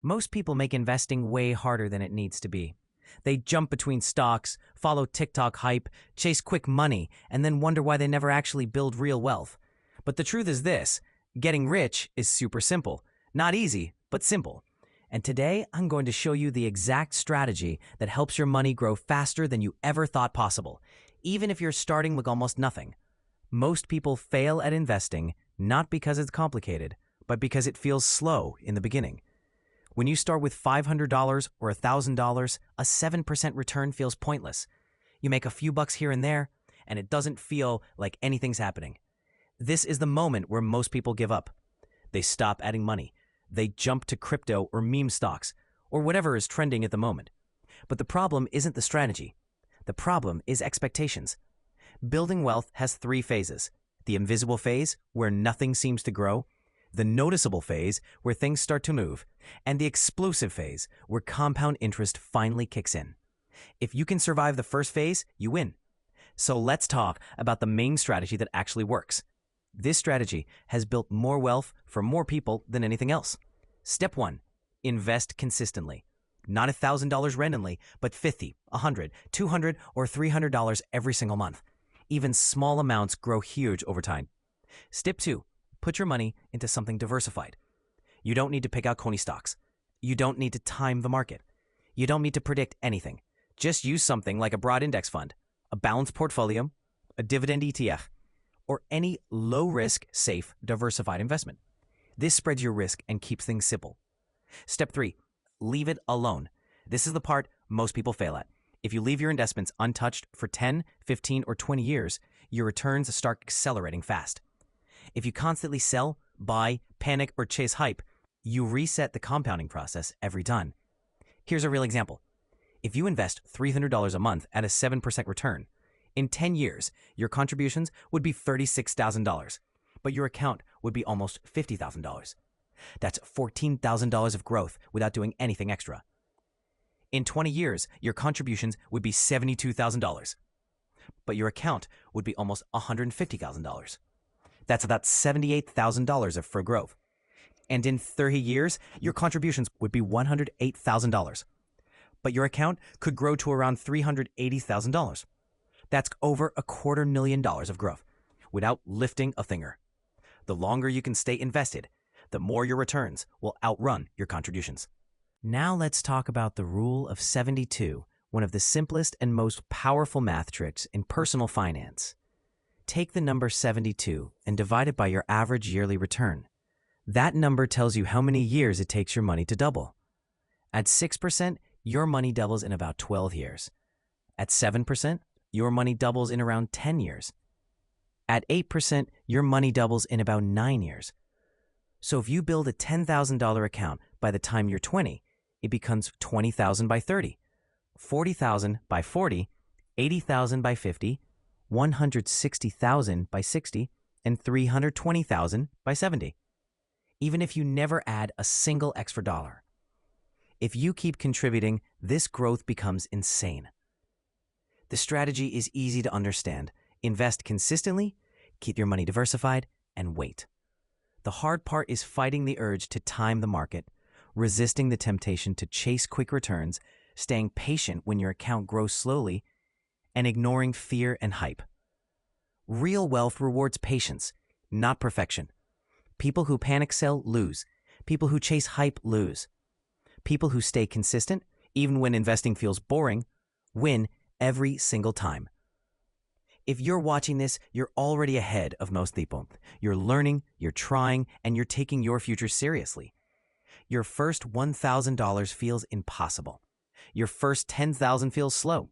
Most people make investing way harder than it needs to be. They jump between stocks, follow TikTok hype, chase quick money, and then wonder why they never actually build real wealth. But the truth is this: getting rich is super simple. Not easy, but simple. And today, I'm going to show you the exact strategy that helps your money grow faster than you ever thought possible, even if you're starting with almost nothing. Most people fail at investing not because it's complicated, but because it feels slow in the beginning. When you start with $500 or $1,000, a 7% return feels pointless. You make a few bucks here and there, and it doesn't feel like anything's happening. This is the moment where most people give up. They stop adding money. They jump to crypto or meme stocks, or whatever is trending at the moment. But the problem isn't the strategy. The problem is expectations. Building wealth has three phases: the invisible phase, where nothing seems to grow; the noticeable phase, where things start to move; and the explosive phase, where compound interest finally kicks in. If you can survive the first phase, you win. So let's talk about the main strategy that actually works. This strategy has built more wealth for more people than anything else. Step 1. Invest consistently. Not $1,000 randomly, but $50, $100, $200, or $300 every single month. Even small amounts grow huge over time. Step 2. Put your money into something diversified. You don't need to pick out Coney stocks. You don't need to time the market. You don't need to predict anything. Just use something like a broad index fund, a balanced portfolio, a dividend ETF, or any low-risk, safe, diversified investment. This spreads your risk and keeps things simple. Step 3. Leave it alone. This is the part most people fail at. If you leave your investments untouched for 10, 15, or 20 years, your returns start accelerating fast. If you constantly sell, buy, panic, or chase hype, you reset the compounding process every time. Here's a real example. If you invest $300 a month at a 7% return, in 10 years, your contributions would be $36,000, but your account would be almost $50,000. That's $14,000 of growth without doing anything extra. In 20 years, your contributions would be $72,000, but your account would be almost $150,000. That's about $78,000 of free growth. And in 30 years, your contributions would be $108,000, but your account could grow to around $380,000. That's over $250,000 of growth without lifting a finger. The longer you can stay invested, the more your returns will outrun your contributions. Now let's talk about the Rule of 72, one of the simplest and most powerful math tricks in personal finance. Take the number 72 and divide it by your average yearly return. That number tells you how many years it takes your money to double. At 6%, your money doubles in about 12 years. At 7%, your money doubles in around 10 years. At 8%, your money doubles in about 9 years. So if you build a $10,000 account by the time you're 20, it becomes $20,000 by 30, $40,000 by 40, $80,000 by 50, $160,000 by 60, and $320,000 by 70. Even if you never add a single extra dollar. If you keep contributing, this growth becomes insane. The strategy is easy to understand. Invest consistently, keep your money diversified, and wait. The hard part is fighting the urge to time the market, resisting the temptation to chase quick returns, staying patient when your account grows slowly, and ignoring fear and hype. Real wealth rewards patience, not perfection. People who panic sell lose. People who chase hype lose. People who stay consistent, even when investing feels boring, win every single time. If you're watching this, you're already ahead of most people. You're learning, you're trying, and you're taking your future seriously. Your first $1,000 feels impossible. Your first $10,000 feels slow.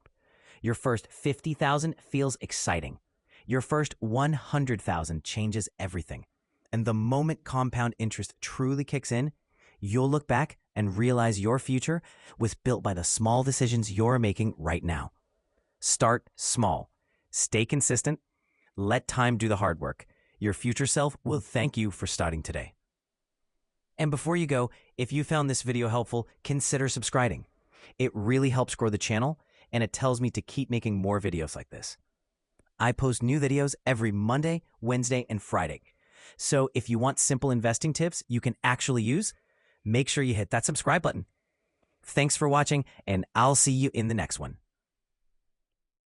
Your first $50,000 feels exciting. Your first $100,000 changes everything. And the moment compound interest truly kicks in, you'll look back and realize your future was built by the small decisions you're making right now. Start small. Stay consistent. Let time do the hard work. Your future self will thank you for starting today. And before you go, if you found this video helpful, consider subscribing. It really helps grow the channel, and it tells me to keep making more videos like this. I post new videos every Monday, Wednesday, and Friday. So if you want simple investing tips you can actually use, make sure you hit that subscribe button. Thanks for watching, and I'll see you in the next one.